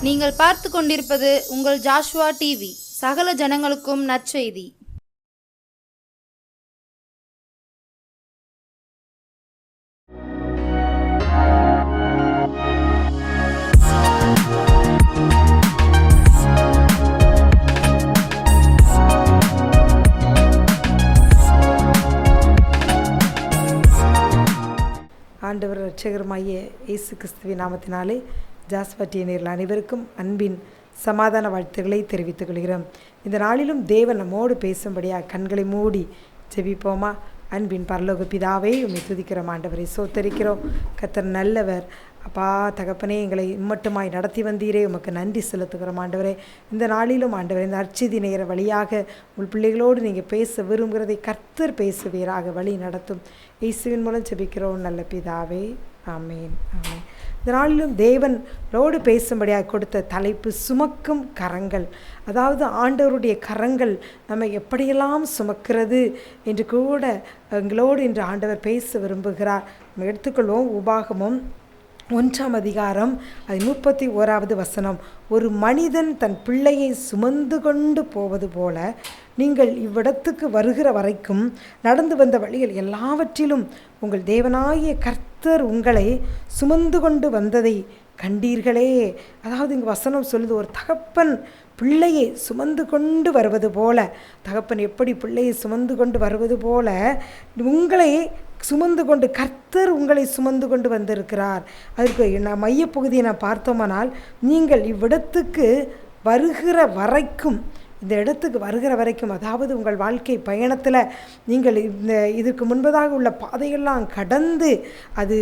நீங்கள் பார்த்து கொண்டிருப்பது உங்கள் ஜாஷுவா டிவி. சகல ஜனங்களுக்கும் நற்செய்தி. ஆண்டவர் இரட்சகருமாகிய இயேசு கிறிஸ்துவின் நாமத்தினாலே ஜாஸ்வா டிவி நேயர்கள் அனைவருக்கும் அன்பின் சமாதான வாழ்த்துக்களை தெரிவித்துக் கொள்கிறோம். இந்த நாளிலும் தேவன் நம்மோடு பேசும்படியாக கண்களை மூடி ஜெபிப்போமா. அன்பின் பரலோக பிதாவே, உம்மை துதிக்கிறோம் ஆண்டவரை, சோத்தரிக்கிறோம். கர்த்தர் நல்லவர். அப்பா தகப்பனே, எங்களை இம்மட்டுமாய் நடத்தி வந்தீரே, உமக்கு நன்றி செலுத்துகிறோம் ஆண்டவரே. இந்த நாளிலும் ஆண்டவரே, இந்த அர்ச்சதி நேர வழியாக உங்கள் பிள்ளைகளோடு நீங்கள் பேச விரும்புகிறதை கர்த்தர் பேசுவீராக வழி நடத்தும். இயேசுவின் மூலம் ஜெபிக்கிறோம் நல்ல பிதாவே, ஆமேன் ஆமேன். இந்த நாளிலும் தேவனோடு பேசும்படியாக கொடுத்த தலைப்பு சுமக்கும் கரங்கள். அதாவது ஆண்டவருடைய கரங்கள் நம்ம எப்படியெல்லாம் சுமக்கிறது என்று கூட எங்களோடு இன்று ஆண்டவர் பேச விரும்புகிறார். நம்ம எடுத்துக்கொள்வோம். உபாகமம் 1ஆம் அதிகாரம் 31வது வசனம். ஒரு மனிதன் தன் பிள்ளையை சுமந்து கொண்டு போவது போல நீங்கள் இவ்விடத்துக்கு வருகிற வரைக்கும் நடந்து வந்த வழிகள் எல்லாவற்றிலும் உங்கள் தேவனாகிய கர்த்தர் உங்களை சுமந்து கொண்டு வந்ததை கண்டீர்களே. அதாவது இங்கே வசனம் சொல்லுது, ஒரு தகப்பன் பிள்ளையை சுமந்து கொண்டு வருவது போல, தகப்பன் எப்படி பிள்ளையை சுமந்து கொண்டு வருவது போல உங்களை சுமந்து கொண்டு கர்த்தர் உங்களை சுமந்து கொண்டு வந்திருக்கிறார். அதற்கு நான் மையப்பகுதியை நான் பார்த்தோமானால், நீங்கள் இவ்விடத்துக்கு வருகிற வரைக்கும், இந்த இடத்துக்கு வருகிற வரைக்கும், அதாவது உங்கள் வாழ்க்கை பயணத்தில் நீங்கள் இதுக்கு முன்பதாக உள்ள பாதையெல்லாம் கடந்து அது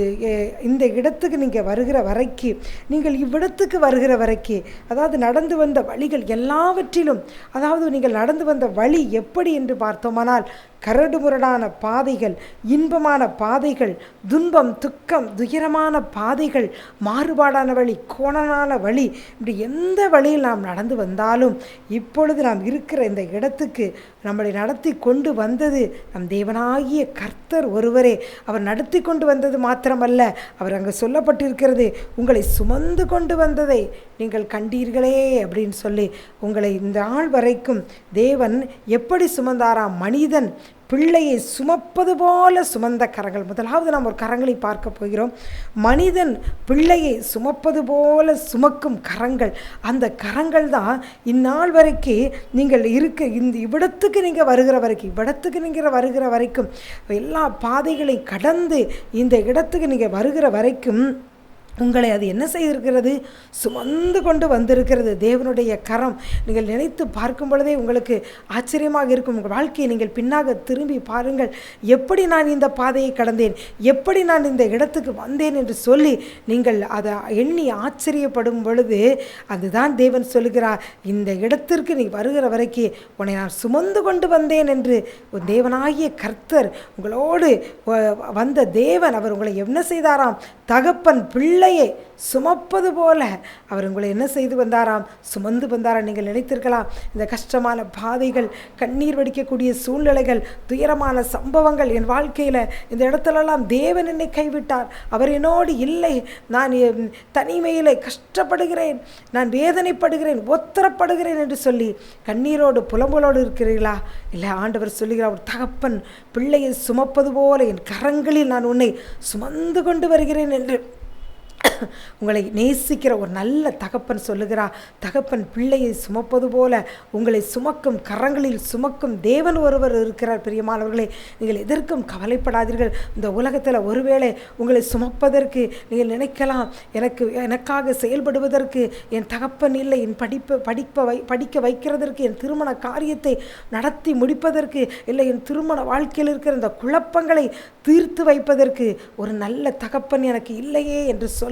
இந்த இடத்துக்கு நீங்கள் வருகிற வரைக்கும், நீங்கள் இவ்விடத்துக்கு வருகிற வரைக்கும், அதாவது நடந்து வந்த வழிகள் எல்லாவற்றிலும், அதாவது நீங்கள் நடந்து வந்த வழி எப்படி என்று பார்த்தோமானால், கரடுமுரடான பாதைகள், இன்பமான பாதைகள், துன்பம் துக்கம் துயரமான பாதைகள், மாறுபாடான வழி, கோணலான வழி, இப்படி எந்த வழியில் நாம் நடந்து வந்தாலும் இப்பொழுது நாம் இருக்கிற இந்த இடத்துக்கு நம்மளை நடத்தி கொண்டு வந்தது நம் தேவனாகிய கர்த்தர் ஒருவரே. அவர் நடத்தி கொண்டு வந்தது மாத்திரமல்ல, அவர் அங்கே சொல்லப்பட்டிருக்கிறது, உங்களை சுமந்து கொண்டு வந்ததை நீங்கள் கண்டீர்களே அப்படின்னு சொல்லி, உங்களை இந்த நாள் வரைக்கும் தேவன் எப்படி சுமந்தாராம்? மனிதன் பிள்ளையை சுமப்பது போல சுமந்த கரங்கள். முதலாவது நாம் ஒரு கரங்களை பார்க்க போகிறோம். மனிதன் பிள்ளையை சுமப்பது போல சுமக்கும் கரங்கள். அந்த கரங்கள் தான் இந்நாள் வரைக்கும் நீங்கள் இந்த இவ்விடத்துக்கு நீங்கள் வருகிற வரைக்கும், இவ்விடத்துக்கு நீங்கள் வருகிற வரைக்கும், எல்லா பாதைகளையும் கடந்து இந்த இடத்துக்கு நீங்கள் வருகிற வரைக்கும் உங்களை அது என்ன செய்திருக்கிறது? சுமந்து கொண்டு வந்திருக்கிறது தேவனுடைய கரம். நீங்கள் நினைத்து பார்க்கும் பொழுதே உங்களுக்கு ஆச்சரியமாக இருக்கும். உங்கள் வாழ்க்கையை நீங்கள் பின்னாக திரும்பி பாருங்கள். எப்படி நான் இந்த பாதையை கடந்தேன், எப்படி நான் இந்த இடத்துக்கு வந்தேன் என்று சொல்லி நீங்கள் அதை எண்ணி ஆச்சரியப்படும் பொழுது, அதுதான் தேவன் சொல்லுகிறார், இந்த இடத்திற்கு நீ வருகிற வரைக்கும் உன்னை நான் சுமந்து கொண்டு வந்தேன் என்று. தேவனாகிய கர்த்தர் உங்களோடு வந்த தேவன், அவர் உங்களை என்ன செய்தாராம்? தகப்பன் பிள்ளையை சுமப்பது போல அவர் உங்களை என்ன செய்து வந்தாராம்? சுமந்து வந்தாராம். நீங்கள் நினைத்திருக்கலாம், இந்த கஷ்டமான பாதைகள், கண்ணீர் வடிக்கக்கூடிய சூழ்நிலைகள், துயரமான சம்பவங்கள் என் வாழ்க்கையில் இந்த இடத்துலலாம் தேவன் என்னை கைவிட்டார், அவர் என்னோடு இல்லை, நான் தனிமையில் கஷ்டப்படுகிறேன், நான் வேதனைப்படுகிறேன், ஒத்தரப்படுகிறேன் என்று சொல்லி கண்ணீரோடு புலம்பலோடு இருக்கிறீர்களா? இல்லை, ஆண்டவர் சொல்லுகிறார், ஒரு தகப்பன் பிள்ளையை சுமப்பது போல என் கரங்களில் நான் உன்னை சுமந்து கொண்டு வருகிறேன் என்று. உங்களை நேசிக்கிற ஒரு நல்ல தகப்பன் சொல்லுகிறார், தகப்பன் பிள்ளையை சுமப்பது போல உங்களை சுமக்கும் கரங்களில் சுமக்கும் தேவன் ஒருவர் இருக்கிறார். பிரியமானவர்களே, நீங்கள் எதற்கும் கவலைப்படாதீர்கள். இந்த உலகத்தில் ஒருவேளை உங்களை சுமப்பதற்கு நீங்கள் நினைக்கலாம், எனக்காக செயல்படுவதற்கு என் தகப்பன் இல்லை, என் படிக்க வைக்கிறதற்கு, என் திருமண காரியத்தை நடத்தி முடிப்பதற்கு, இல்லை என் திருமண வாழ்க்கையில் இருக்கிற இந்த குழப்பங்களை தீர்த்து வைப்பதற்கு ஒரு நல்ல தகப்பன் எனக்கு இல்லையே என்று சொல்லி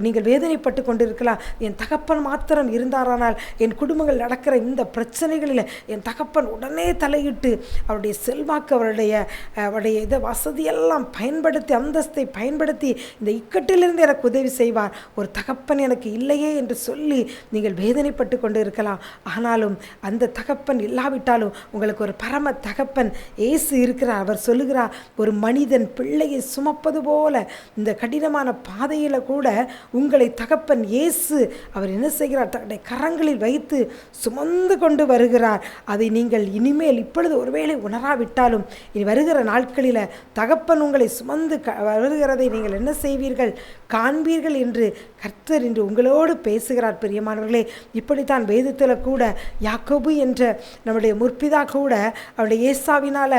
நீங்கள் வேதனைப்பட்டு கொண்டிருக்கலாம். என் தகப்பன் மாத்திரம் இருந்தாரானால் என் குடும்பங்கள் நடக்கிற இந்த பிரச்சனைகளில் என் தகப்பன் உடனே தலையிட்டு அவருடைய செல்வாக்கு, அவருடைய இதை வசதியெல்லாம் பயன்படுத்தி, அந்தஸ்தை பயன்படுத்தி இந்த இக்கட்டிலிருந்து எனக்கு உதவி செய்வார். ஒரு தகப்பன் எனக்கு இல்லையே என்று சொல்லி நீங்கள் வேதனைப்பட்டு கொண்டு இருக்கலாம். ஆனாலும் அந்த தகப்பன் இல்லாவிட்டாலும் உங்களுக்கு ஒரு பரம தகப்பன் இயேசு இருக்கிறார். அவர் சொல்லுகிறார், ஒரு மனிதன் பிள்ளையை சுமப்பது போல இந்த கடினமான பாதையில் நிலைமையில் கூட உங்களை தகப்பன் இயேசு அவர் என்ன செய்கிறார்? தன்னுடைய கரங்களில் வைத்து சுமந்து கொண்டு வருகிறார். அதை நீங்கள் இனிமேல் இப்பொழுது ஒருவேளை உணராவிட்டாலும் இனி வருகிற நாட்களில் தகப்பன் உங்களை சுமந்து வருகிறதை நீங்கள் என்ன செய்வீர்கள்? காண்பீர்கள் என்று கர்த்தர் இன்று உங்களோடு பேசுகிறார். பிரியமானவர்களே, இப்படித்தான் வேதத்தில் கூட யாக்கோபு என்ற நம்முடைய முற்பிதா கூட அவருடைய ஏசாவினால்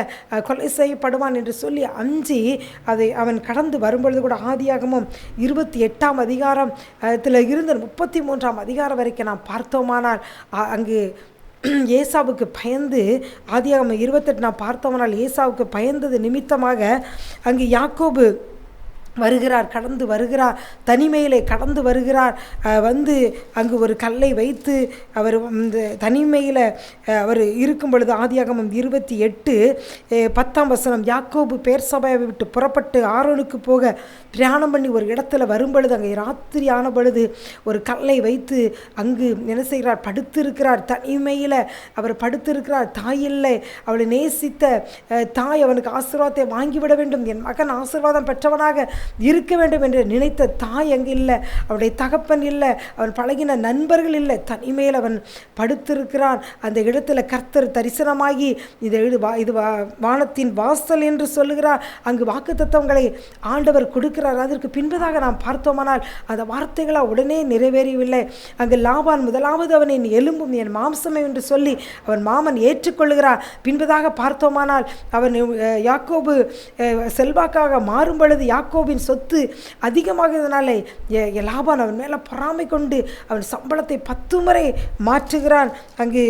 கொலை செய்யப்படுவான் என்று சொல்லி அஞ்சி அதை அவன் கடந்து வரும்பொழுது கூட ஆதியாகமம் 28ஆம் அதிகாரத்தில் இருந்து 33ஆம் அதிகாரம் வரைக்கும் நாம் பார்த்தோமானால் அங்கு ஏசாவுக்கு பயந்து, ஆதியாகமம் 28 நாம் பார்த்தோமானால் ஏசாவுக்கு பயந்தது நிமித்தமாக அங்கு யாக்கோபு வருகிறார், கடந்து வருகிறார், தனிமையிலே கடந்து வருகிறார். வந்து அங்கு ஒரு கல்லை வைத்து அவர் இந்த தனிமையில் அவர் இருக்கும் பொழுது ஆதியாகமம் 28:10 யாக்கோபு பேர்சபாவை விட்டு புறப்பட்டு ஆரோனுக்கு போக பிரயாணம் பண்ணி ஒரு இடத்துல வரும்பொழுது அங்கே ராத்திரி ஆன பொழுது ஒரு கல்லை வைத்து அங்கு என்ன செய்கிறார்? படுத்திருக்கிறார். தனிமையில் அவர் படுத்திருக்கிறார். தாய் இல்லை. அவளை நேசித்த தாய் அவனுக்கு ஆசீர்வாதத்தை வாங்கிவிட வேண்டும், என் மகன் ஆசீர்வாதம் பெற்றவனாக இருக்க வேண்டும் என்று நினைத்த தாய் அங்கு இல்லை. அவருடைய தகப்பன் இல்லை. அவன் பழகின நண்பர்கள் இல்லை. தனிமையில் அவன் படுத்திருக்கிறான். அந்த இடத்துல கர்த்தர் தரிசனமாகி இது வானத்தின் வாசல் என்று சொல்லுகிறார். அங்கு வாக்குத்தத்தங்களை ஆண்டவர் கொடுக்கிறார். அதற்கு பின்பதாக நாம் பார்த்தோமானால் அந்த வார்த்தைகளாக உடனே நிறைவேறவில்லை. அங்கு லாபான் முதலாவது அவனின் எலும்பும் என் மாம்சமே என்று சொல்லி அவன் மாமன் ஏற்றுக்கொள்ளுகிறார். பின்பதாக பார்த்தோமானால் அவன் யாக்கோபு செல்வாக்காக மாறும் பொழுது யாக்கோபின் சொத்து அதிகமாகிறதுனால லாபான் அவன் மேலே பொறாமை கொண்டு அவன் சம்பளத்தை 10 முறை மாற்றுகிறான். அங்கு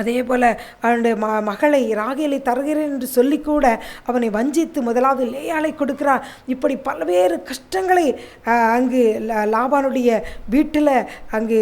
அதே போல் அவனுடைய மகளை ராகேலை தருகிறேன் என்று சொல்லி கூட அவனை வஞ்சித்து முதலாவது லேயாளை கொடுக்கிறான். இப்படி பல்வேறு கஷ்டங்களை அங்கு லாபானுடைய வீட்டில் அங்கு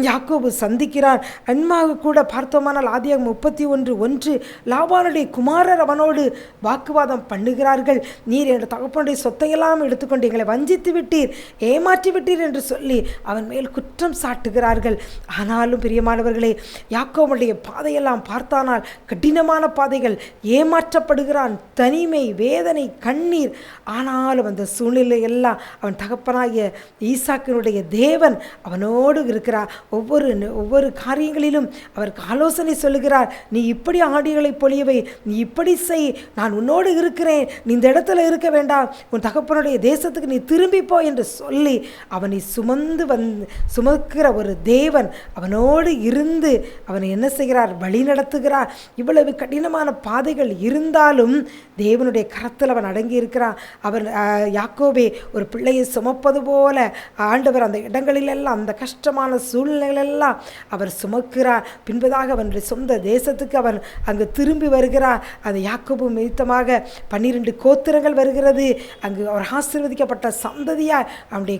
யாக்கோபு சந்திக்கிறான். அன்பாக கூட பார்த்தோமானால் ஆதியாகமம் 31:1 லாபானுடைய குமாரர் அவனோடு வாக்குவாதம் பண்ணுகிறார்கள். நீர் என்ற தகப்பனுடைய சொத்தையெல்லாம் எடுத்துக்கொண்டு எங்களை வஞ்சித்து விட்டீர், ஏமாற்றி விட்டீர் என்று சொல்லி அவன் மேல் குற்றம் சாட்டுகிறார்கள். ஆனாலும் பிரியமானவர்களே, யாக்கோபுடைய பாதையெல்லாம் பார்த்தானால் கடினமான பாதைகள், ஏமாற்றப்படுகிறான், தனிமை, வேதனை, கண்ணீர். ஆனாலும் அந்த சூழ்நிலையெல்லாம் அவன் தகப்பனாகிய ஈசாக்கினுடைய தேவன் அவனோடு இருக்கிறார். ஒவ்வொரு காரியங்களிலும் அவருக்கு ஆலோசனை சொல்லுகிறார். நீ இப்படி ஆடிகளை பொழியவை, நீ இப்படி செய், நான் உன்னோடு இருக்கிறேன், நீ இந்த இடத்துல இருக்க வேண்டாம், உன் தகப்பனுடைய தேசத்துக்கு நீ திரும்பி போ என்று சொல்லி அவனை சுமக்கிற ஒரு தேவன் அவனோடு இருந்து அவனை என்ன செய்கிறார்? வழி நடத்துகிறார். இவ்வளவு கடினமான பாதைகள் இருந்தாலும் தேவனுடைய கரத்தில் அவன் அடங்கி இருக்கிறான். அவன் யாக்கோபே ஒரு பிள்ளையை சுமப்பது போல ஆண்டவர் அந்த இடங்களிலெல்லாம் அந்த கஷ்டமான சூழ்நிலைகளெல்லாம் அவர் சுமக்கிறார். பின்பதாக அவனுடைய சொந்த தேசத்துக்கு அவன் அங்கு திரும்பி வருகிறார். அந்த யாக்கோபு நிமித்தமாக 12 கோத்திரங்கள் வருகிறது. அங்கு அவர் ஆசீர்வதிக்கப்பட்ட சந்ததியாய் அவனுடைய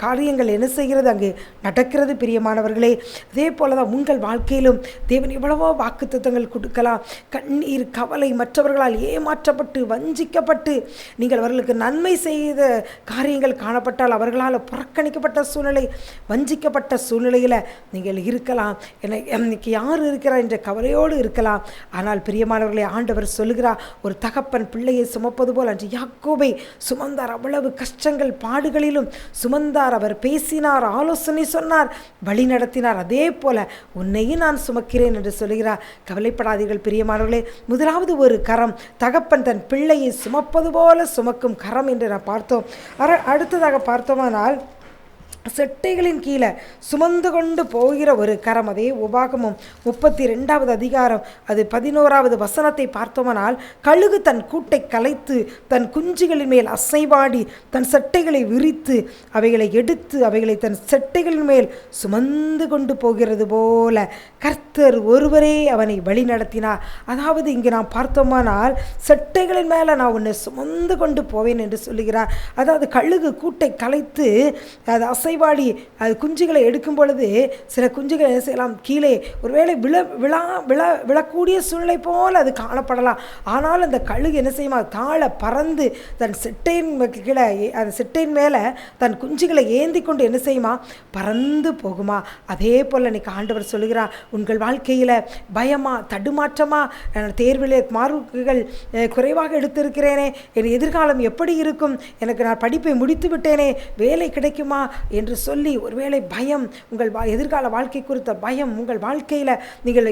காரியங்கள் என்ன செய்கிறது? அங்கு நடக்கிறது. பிரியமானவர்களே, அதே போலதான் உங்கள் வாழ்க்கையிலும் தேவன் எவ்வளவோ வாக்குத்தத்தங்கள் கொடுக்கலாம். கண்ணீர், கவலை, மற்றவர்களால் ஏமாற்றப்பட்டு வஞ்சிக்கப்பட்டு நீங்கள் அவர்களுக்கு நன்மை செய்த காரியங்கள் காணப்பட்டால் அவர்களால் புறக்கணிக்கப்பட்ட சூழ்நிலை, வஞ்சிக்கப்பட்ட சூழ்நிலையில் நீங்கள் இருக்கலாம். இன்னைக்கு யார் இருக்கிறார் என்ற கவலையோடு இருக்கலாம். ஆனால் பிரியமானவர்களை, ஆண்டவர் சொல்லுகிறார், ஒரு தகப்பன் பிள்ளையை சுமப்பது போல் அன்று யாக்கோபை சுமந்தார். அவ்வளவு கஷ்டங்கள், பாடுகளிலும் சுமந்தார். அவர் பேசினார், ஆலோசனை சொன்னார், வழி நடத்தினார். அதே போல உன்னையும் நான் சுமக்கிறேன் என்று சொல்லுகிறார். கவலைப்படாதீர்கள் பிரியமானவர்களே. முதலாவது ஒரு கரம், தகப்பன் தன் பிள்ளையை சுமப்பது போல சுமக்கும் கரம் என்று நான் பார்த்தோம். அடுத்ததாக பார்த்தோமானால் செட்டைகளின் கீழே சுமந்து கொண்டு போகிற ஒரு கரம். அதே உபாகமம் 32வது அதிகாரம் அது 11வது வசனத்தை பார்த்தோமானால், கழுகு தன் கூட்டை கலைத்து தன் குஞ்சுகளின் மேல் அசைவாடி தன் செட்டைகளை விரித்து அவைகளை எடுத்து அவைகளை தன் செட்டைகளின் மேல் சுமந்து கொண்டு போகிறது போல கர்த்தர் ஒருவரே அவனை வழி நடத்தினார். அதாவது இங்கு நாம் பார்த்தோமானால் செட்டைகளின் மேலே நான் உன்னை சுமந்து கொண்டு போவேன் என்று சொல்லுகிறார். அதாவது கழுகு கூட்டை கலைத்து அது அசைவாடி அது குஞ்சுகளை எடுக்கும் பொழுது சில குஞ்சுகள் என்ன செய்யலாம், கீழே ஒருவேளை விழக்கூடிய சூழ்நிலை போல் அது காணப்படலாம். ஆனால் அந்த கழுகு என்ன செய்யுமா, தாழ பறந்து தன் செட்டையின் கீழே அந்த செட்டையின் மேலே தன் குஞ்சுகளை ஏந்தி கொண்டு என்ன செய்யுமா, பறந்து போகுமா. அதே போல் இன்னைக்கு ஆண்டவர் சொல்லுகிறார், உங்கள் வாழ்க்கையில் பயமா, தடுமாற்றமா, தேர்வில் மார்க்குகள் குறைவாக எடுத்திருக்கிறேனே, என் எதிர்காலம் எப்படி இருக்கும், எனக்கு நான் படிப்பை முடித்து விட்டேனே, வேலை கிடைக்குமா என்று சொல்லி ஒருவேளை பயம், உங்கள் எதிர்கால வாழ்க்கை குறித்த பயம், உங்கள் வாழ்க்கையில் நீங்கள்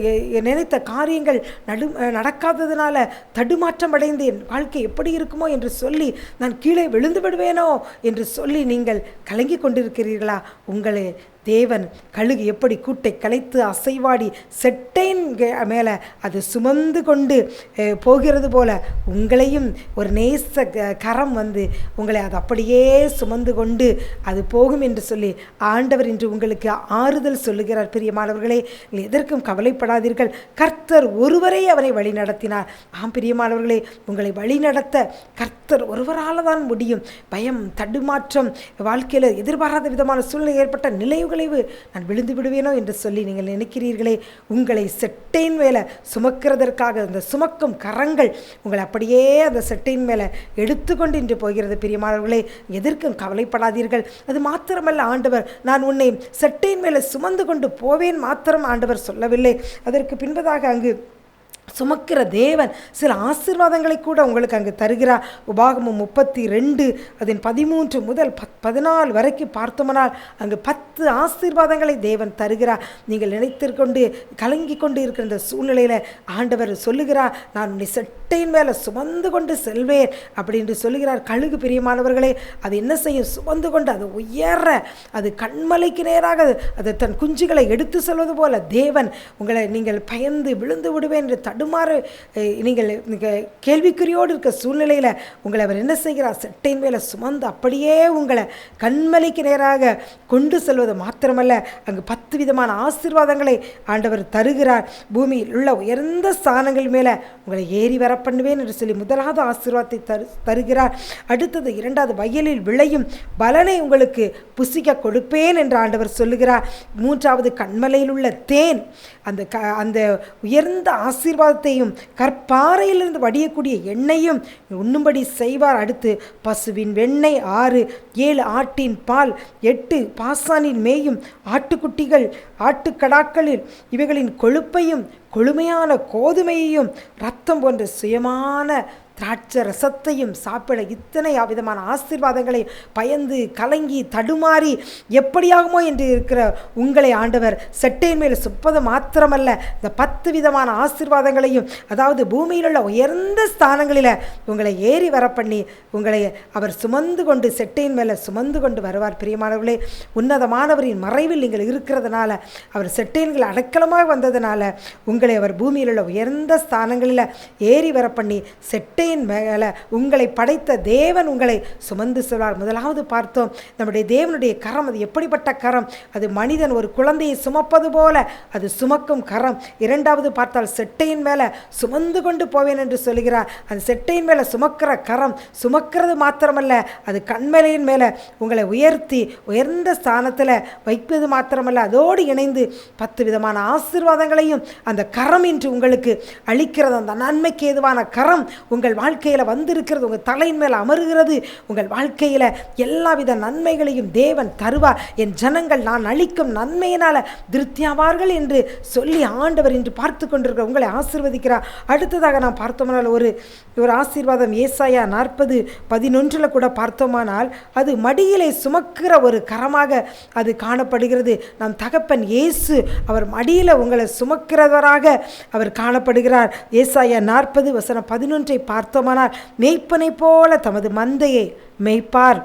நினைத்த காரியங்கள் நடக்காததுனால தடுமாற்றம் அடைந்து என் வாழ்க்கை எப்படி இருக்குமோ என்று சொல்லி நான் கீழே விழுந்து விடுவேனோ என்று சொல்லி நீங்கள் கலங்கி கொண்டிருக்கிறீர்களா? உங்களை தேவன் கழுகு எப்படி கூட்டை கலைத்து அசைவாடி செட்டையின் மேலே அது சுமந்து கொண்டு போகிறது போல உங்களையும் ஒரு நேச கரம் வந்து உங்களை அது அப்படியே சுமந்து கொண்டு அது போகும் என்று சொல்லி ஆண்டவர் இன்று உங்களுக்கு ஆறுதல் சொல்லுகிறார். பிரியமானவர்களே, எதற்கும் கவலைப்படாதீர்கள், கர்த்தர் ஒருவரே அவனை வழி நடத்தினார். பிரியமானவர்களே, உங்களை வழி நடத்த கர்த்தர் ஒருவரால் தான் முடியும். பயம், தடுமாற்றம், வாழ்க்கையில் எதிர்பாராத விதமான சூழ்நிலை ஏற்பட்ட நிலைகள் நான் விழுந்து விடுவேனோ என்று சொல்லி நீங்கள் நினைக்கிறீர்களே, உங்களை செட்டையின் மேலே சுமக்கிறதற்காக அந்த சுமக்கும் கரங்கள் உங்களை அப்படியே அந்த செட்டையின் மேலே எடுத்துக்கொண்டு இன்று போகிறது. பிரியமானவர்களே, எதற்கும் கவலைப்படாதீர்கள். அது மாத்திரமல்ல, ஆண்டவர் நான் உன்னை செட்டையின் மேலே சுமந்து கொண்டு போவேன் மாத்திரம் ஆண்டவர் சொல்லவில்லை. அதற்கு பின்பதாக அங்கு சுமக்கிற தேவன் சில ஆசீர்வாதங்களை கூட உங்களுக்கு அங்கு தருகிறார். உபாகமம் 32 அதன் 13 முதல் 14 வரைக்கும் பார்த்தோம்னால் அங்கு 10 ஆசீர்வாதங்களை தேவன் தருகிறார். நீங்கள் நினைத்திற்கொண்டு கலங்கி கொண்டு இருக்கிற இந்த சூழ்நிலையில் ஆண்டவர் சொல்லுகிறார், நான் உன்னை செட்டையின் மேலே சுமந்து கொண்டு செல்வேன் அப்படின்னு சொல்லுகிறார். கழுகு, பிரியமானவர்களே, அது என்ன செய்யும், சுமந்து கொண்டு அது உயர, அது கண்மலைக்கு நேராக அது தன் குஞ்சுகளை எடுத்து செல்வது போல தேவன் உங்களை நீங்கள் பயந்து விழுந்து விடுவேன் என்று தடுமாறு நீங்கள் கேள்விக்குறியோடு இருக்க சூழ்நிலையில் உங்களை அவர் என்ன செய்கிறார், செட்டையின் மேலே சுமந்து அப்படியே உங்களை கண்மலைக்கு நேராக கொண்டு செல்வது மாத்திரமல்ல, அங்கு 10 விதமான ஆசீர்வாதங்களை ஆண்டவர் தருகிறார். பூமியில் உள்ள உயர்ந்த ஸ்தானங்கள் மேலே உங்களை ஏறி வர பண்ணுவேன் என்று சொல்லி முதலாவது ஆசீர்வாதத்தை தருகிறார். அடுத்தது 2வது, வயலில் விளையும் பலனை உங்களுக்கு புசிக்க கொடுப்பேன் என்று ஆண்டவர் சொல்லுகிறார். 3வது, கண்மலையில் உள்ள தேன், அந்த உயர்ந்த ஆசீர்வாதத்தையும் கற்பாறையிலிருந்து வடியக்கூடிய எண்ணெயும் உண்ணும்படி செய்வார். அடுத்து, பசுவின் வெண்ணெய் 6, 7 ஆட்டின் பால், 8 பாசானின் மேயும் ஆட்டுக்குட்டிகள், ஆட்டுக்கடாக்களில் இவைகளின் கொழுப்பையும் கொழுமையான கோதுமையையும் இரத்தம் போன்ற சுயமான திராட்சை ரசத்தையும் சாப்பிட இத்தனை விதமான ஆசீர்வாதங்களை பயந்து கலங்கி தடுமாறி எப்படியாகுமோ என்று இருக்கிற உங்களை ஆண்டவர் செட்டையின் மேல் சுப்பது மாத்திரமல்ல, இந்த 10 விதமான ஆசீர்வாதங்களையும், அதாவது பூமியில் உள்ள உயர்ந்த ஸ்தானங்களில் உங்களை ஏறி வர பண்ணி உங்களை அவர் சுமந்து கொண்டு செட்டையின் மேலே சுமந்து கொண்டு வருவார். பிரியமானவர்களே, உன்னதமானவரின் மறைவில் நீங்கள் இருக்கிறதுனால, அவர் செட்டையின்கள் அடைக்கலமாக வந்ததுனால உங்களை அவர் பூமியில் உள்ள உயர்ந்த ஸ்தானங்களில் ஏறி வர பண்ணி செட்டை மேல உங்களை படைத்த தேவன் உங்களை சுமந்து செல்வார். முதலாவது பார்த்தோம், நம்முடைய தேவனுடைய கரம், அது எப்படிப்பட்ட கரம், அது மனிதன் ஒரு குழந்தையை சுமப்பது போல அது சுமக்கும் கரம். 2வது பார்த்தால் செட்டையின் மேலே சுமந்து கொண்டு போவேன் என்று சொல்கிறார். அந்த செட்டையின் மேலே சுமக்கிற கரம் சுமக்கிறது மாத்திரமல்ல, அது கண்மலையின் மேலே உங்களை உயர்த்தி உயர்ந்த ஸ்தானத்தில் வைப்பது மாத்திரமல்ல, அதோடு இணைந்து 10 விதமான ஆசீர்வாதங்களையும் அந்த கரம் என்று உங்களுக்கு அளிக்கிறது. அந்த நன்மைக்கு ஏதுவான கரம் உங்கள் வாழ்க்கையில் வந்திருக்கிறது, உங்கள் தலையின் மேல் அமருகிறது. உங்கள் வாழ்க்கையில் எல்லாவித நன்மைகளையும் தேவன் தருவார். என் ஜனங்கள் நான் அளிக்கும் நன்மையினால் திருப்தியாவார்கள் என்று சொல்லி ஆண்டவர் இன்று பார்த்து கொண்டிருக்கிற உங்களை ஆசீர்வதிக்கிறார். அடுத்ததாக நாம் பார்த்தோம்னால் ஒரு ஆசீர்வாதம் ஏசாயா 40:11 கூட பார்த்தோமானால் அது மடியிலே சுமக்கிற ஒரு கரமாக அது காணப்படுகிறது. நம் தகப்பன் இயேசு அவர் மடியில் உங்களை சுமக்கிறவராக அவர் காணப்படுகிறார். ஏசாயா 40:11 பார்த்தோமானால், மேய்ப்பனை போல தமது மந்தையை மேய்ப்பார்,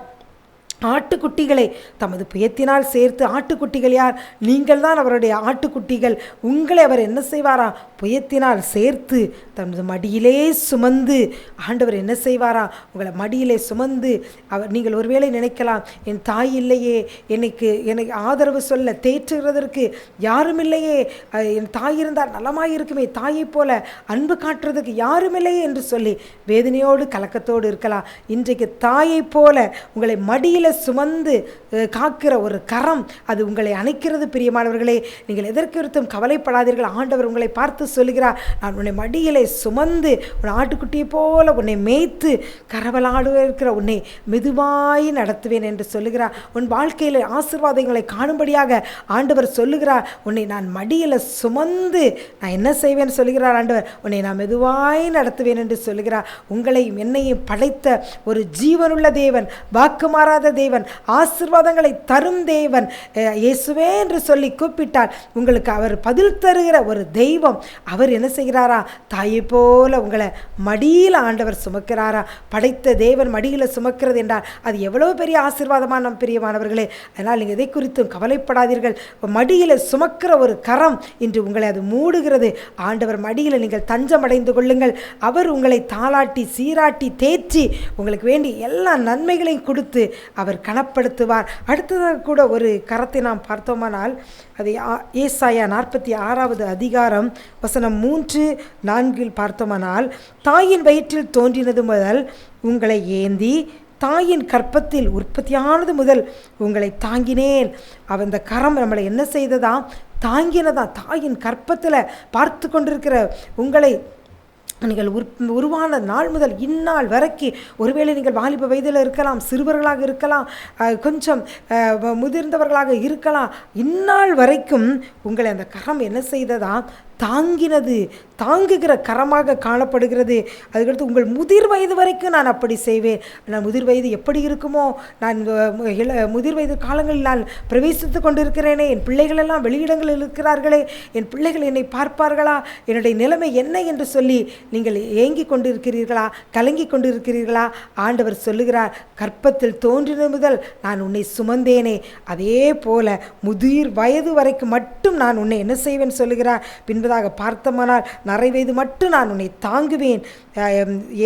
ஆட்டுக்குட்டிகளை தமது புயத்தினால் சேர்த்து. ஆட்டுக்குட்டிகள் யார்? நீங்கள் தான் அவருடைய ஆட்டுக்குட்டிகள். உங்களை அவர் என்ன செய்வாரா? புயத்தினால் சேர்த்து தமது மடியிலே சுமந்து. ஆண்டவர் என்ன செய்வாரா? உங்களை மடியிலே சுமந்து. நீங்கள் ஒருவேளை நினைக்கலாம், என் தாய் இல்லையே, எனக்கு ஆதரவு சொல்ல தேற்றுகிறதற்கு யாரும் இல்லையே, என் தாய் இருந்தால் நலமாக இருக்குமே, தாயை போல அன்பு காட்டுறதுக்கு யாரும் இல்லையே என்று சொல்லி வேதனையோடு கலக்கத்தோடு இருக்கலாம். இன்றைக்கு தாயை போல உங்களை மடியில் மடியில் சுமந்து காக்கிற ஒரு கரம் அது உங்களை அணைக்கிறது. பிரியமானவர்களே, நீங்கள் எதற்கும் கவலைப்படாதீர்கள். ஆண்டவர் உங்களை பார்த்து சொல்லுகிறார், நான் உன்னை மடியிலே சுமந்து உன் ஆட்டுக்குட்டியை போல உன்னை மேய்த்து கரவலாடு இருக்கிற உன்னை மெதுவாய் நடத்துவேன் என்று சொல்லுகிறார். உன் வாழ்க்கையில் ஆசீர்வாதங்களை காணும்படியாக ஆண்டவர் சொல்லுகிறார். உன்னை நான் மடியில் சுமந்து நான் என்ன செய்வேன் சொல்லுகிறார் ஆண்டவர், உன்னை நான் மெதுவாய் நடத்துவேன் என்று சொல்லுகிறார். உங்களையும் என்னையும் படைத்த ஒரு ஜீவனுள்ள தேவன், வாக்கு மாறாத தேவன், ஆசீர்வாதங்களை தரும் தேவன், இயேசுவே என்று சொல்லி கூப்பிட்டால் உங்களுக்கு அவர் பதில் தருகிற ஒரு தெய்வம். அவர் என்ன செய்கிறாரா, தாயை போல உங்களை மடியில் ஆண்டவர் சுமக்கிறாரா. படைத்த தேவன் மடியில் சுமக்கிறது என்றால் அது எவ்வளவு பெரிய ஆசீர்வாதமான நம் பிரியமானவர்களே. அதனால் நீங்கள் எதை குறித்தும் கவலைப்படாதீர்கள். மடியில் சுமக்கிற ஒரு கரம் இன்று உங்களை அது மூடுகிறது. ஆண்டவர் மடியில் நீங்கள் தஞ்சம் அடைந்து கொள்ளுங்கள். அவர் உங்களை தாளாட்டி சீராட்டி தேற்றி உங்களுக்கு வேண்டி எல்லா நன்மைகளையும் கொடுத்து அவர் கனப்படுத்துவார். அடுத்ததாக கூட ஒரு கரத்தை நாம் பார்த்தோமானால் அது ஏசாயா 46வது அதிகாரம் வசனம் 3-4 பார்த்தோமானால், தாயின் வயிற்றில் தோன்றினது முதல் உங்களை ஏந்தி தாயின் கற்பத்தில் உற்பத்தியானது முதல் உங்களை தாங்கினேன். அந்த கரம் நம்மளை என்ன செய்ததா, தாங்கினதா. தாயின் கற்பத்தில் பார்த்து கொண்டிருக்கிற உங்களை நீங்கள் உருவான நாள் முதல் இந்நாள் வரைக்கும், ஒருவேளை நீங்கள் வாலிப வயதில் இருக்கலாம், சிறுவர்களாக இருக்கலாம், கொஞ்சம் முதிர்ந்தவர்களாக இருக்கலாம், இந்நாள் வரைக்கும் உங்களை அந்த கரம் என்ன செய்ததா, தாங்கினது, தாங்குகிற கரமாக காணப்படுகிறது. அதுக்கடுத்து உங்கள் முதிர் வயது வரைக்கும் நான் அப்படி செய்வேன். நான் முதிர் வயது எப்படி இருக்குமோ, நான் முதிர் வயது காலங்களில் நான் பிரவேசித்து கொண்டிருக்கிறேனே, என் பிள்ளைகளெல்லாம் வெளியிடங்களில் இருக்கிறார்களே, என் பிள்ளைகள் என்னை பார்ப்பார்களா, என்னுடைய நிலைமை என்ன என்று சொல்லி நீங்கள் ஏங்கி கொண்டிருக்கிறீர்களா, கலங்கி கொண்டிருக்கிறீர்களா? ஆண்டவர் சொல்லுகிறார், கற்பத்தில் தோன்றின முதல் நான் உன்னை சுமந்தேனே, அதே போல முதிர் வயது வரைக்கும் மட்டும் நான் உன்னை என்ன செய்வேன் சொல்லுகிறார். பின்பதாக பார்த்தமானால் நரை வயது மட்டும் நான் உன்னை தாங்குவேன்,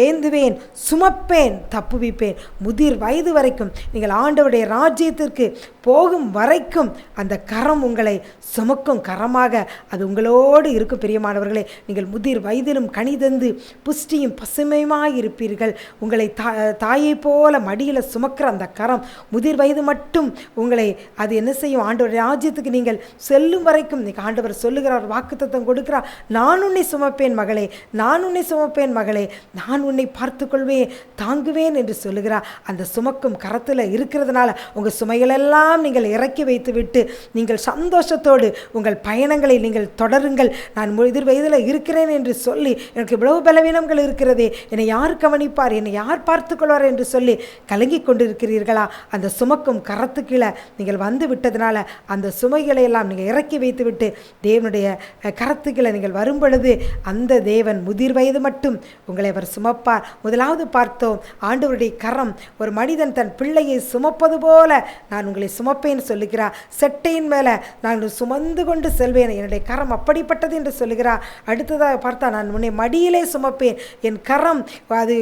ஏந்துவேன், சுமப்பேன், தப்புவிப்பேன். முதிர் வயது வரைக்கும் நீங்கள் ஆண்டவருடைய ராஜ்யத்திற்கு போகும் வரைக்கும் அந்த கரம் உங்களை சுமக்கும் கரமாக அது உங்களோடு இருக்கும். பிரியமானவர்களே, நீங்கள் முதிர் வயதிலும் கனிதந்து புஷ்டியும் பசுமையுமாக இருப்பீர்கள். உங்களை தாயை போல மடியில் சுமக்கிற அந்த கரம் முதிர் வயது மட்டும் உங்களை அது என்ன செய்யும், ஆண்டவருடைய ராஜ்யத்துக்கு நீங்கள் செல்லும் வரைக்கும். ஆண்டவர் சொல்லுகிறார், வாக்குத்தத்தம் கொடுக்கிறார், நான் உன்னை சுமப்பேன் மகளே, நான் உன்னை சுமப்பேன் மகளே, நான் உன்னை பார்த்து கொள்வேன், தாங்குவேன் என்று சொல்லுகிறார். அந்த சுமக்கும் கரத்தில் இருக்கிறதுனால உங்கள் சுமைகளெல்லாம் நீங்கள் இறக்கி வைத்து விட்டு நீங்கள் சந்தோஷத்தோடு உங்கள் பயணங்களை நீங்கள் தொடருங்கள். நான் முதிர் வயதில் இருக்கிறேன் என்று சொல்லி எனக்கு இவ்வளவு பலவீனங்கள் இருக்கிறதே, என்னை யார் கவனிப்பார், என்னை யார் பார்த்து கொள்வார் என்று சொல்லி கலங்கி கொண்டிருக்கிறீர்களா? அந்த சுமக்கும் கரத்து கீழே நீங்கள் வந்து விட்டதுனால அந்த சுமைகளை எல்லாம் நீங்கள் இறக்கி வைத்து விட்டு தேவனுடைய கரத்துக்களை நீங்கள் வரும் பொழுது அந்த தேவன் முதிர் வயது மட்டும் உங்களை அவர் சுமப்பார். முதலாவது பார்த்தோம், ஆண்டவருடைய கரம் ஒரு மனிதன் தன் பிள்ளையை சுமப்பது போல நான் உங்களை சுமப்பேன் சொல்லுகிறார். செட்டையின் மேலே நான் சுமந்து கொண்டு செல்வேன், என்னுடைய கரம் அப்படிப்பட்டது என்று சொல்லுகிறார். அடுத்ததாக பார்த்தா, நான் உன்னை மடியிலே சுமப்பேன், என் கரம் அது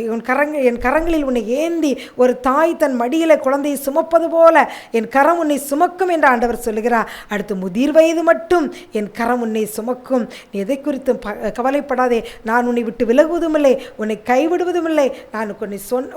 என் கரங்களில் உன்னை ஏந்தி ஒரு தாய் தன் மடியிலே குழந்தையை சுமப்பது போல என் கரம் உன்னை சுமக்கும் என்று ஆண்டவர் சொல்லுகிறார். அடுத்து முதிர் வயது மட்டும் என் கரம் உன்னை சுமக்கும், நீ எதை குறித்தும் கவலைப்படாதே, நான் உன்னை விட்டு விலகுவதும் இல்லை, உன்னை கைவிடுவதும் இல்லை, நான்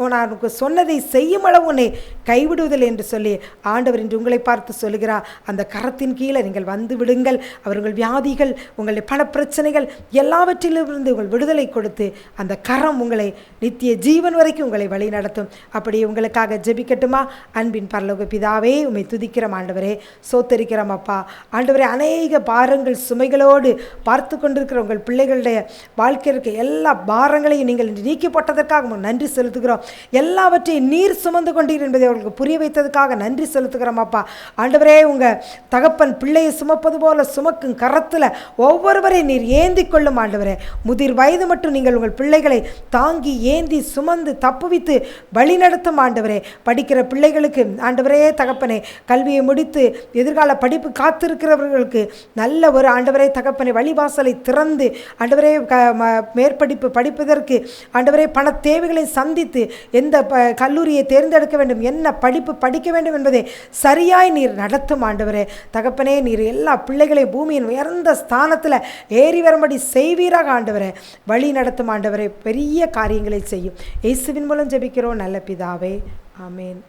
உனக்கு சொன்னதை செய்யும் அளவு உன்னை கைவிடுவதில்லை என்று சொல்லி ஆண்டவர் இன்று உங்களை பார்த்து சொல்லுகிறார். அந்த கரத்தின் கீழே நீங்கள் வந்து விடுங்கள். அவர் உங்கள் வியாதிகள், உங்களுடைய பண பிரச்சனைகள் எல்லாவற்றிலிருந்து உங்கள் விடுதலை கொடுத்து அந்த கரம் உங்களை நித்திய ஜீவன் வரைக்கும் உங்களை வழி நடத்தும். அப்படி உங்களுக்காக ஜெபிக்கட்டுமா? அன்பின் பரலோக பிதாவே, உம்மை துதிக்கிறோம் ஆண்டவரே, சோத்தரிக்கிறோம் அப்பா. ஆண்டவரே, அநேக பாரங்கள் சுமைகளோடு பார்த்து கொண்டிருக்கிற உங்கள் பிள்ளைகளுடைய வாழ்க்கைக்கு எல்லா பாரங்களையும் நீங்கள் இன்று நீக்கி போட்டதற்காக நன்றி செலுத்துகிறோம். எல்லாவற்றையும் நீர் சுமந்து கொண்டீர் என்பதை அவர்களுக்கு புரிய வைத்ததுக்காக நன்றி செலுத்துகிறோம் அப்பா. ஆண்டவரே, உங்கள் தகப்பன் பிள்ளையை சுமப்பது போல சுமக்கும் கரத்தில் ஒவ்வொருவரையும் நீர் ஏந்தி கொள்ளும் ஆண்டவரே. முதிர் வயது மட்டும் நீங்கள் உங்கள் பிள்ளைகளை தாங்கி ஏந்தி சுமந்து தப்புவித்து வழி நடத்தும் ஆண்டவரே. படிக்கிற பிள்ளைகளுக்கு ஆண்டவரே தகப்பனை கல்வியை முடித்து எதிர்கால படிப்பு காத்திருக்கிறவர்களுக்கு நல்ல ஒரு ஆண்டவரே தகப்பனை வழிவாசலை திறந்து ஆண்டவரே மேற்படிப்பு படிப்பதற்கு ஆண்டவரே பண தேவைகளை சந்தித்து எந்த கல்லூரியை தேர்ந்தெடுக்க வேண்டும், என்ன படிப்பு படிக்க வேண்டும் என்பதை சரியாய் நீர் நடத்தும் ஆண்டவரே தகப்பனே. நீர் எல்லா பிள்ளைகளையும் பூமியின் உயர்ந்த ஸ்தானத்தில் ஏறி வரும்படி செய்வீராக ஆண்டவரே. வழி நடத்தும் ஆண்டவரே. பெரிய காரியங்களை செய்யும். இயேசுவின் மூலம் ஜெபிக்கிறோம் நல்ல பிதாவே. ஆமேன்.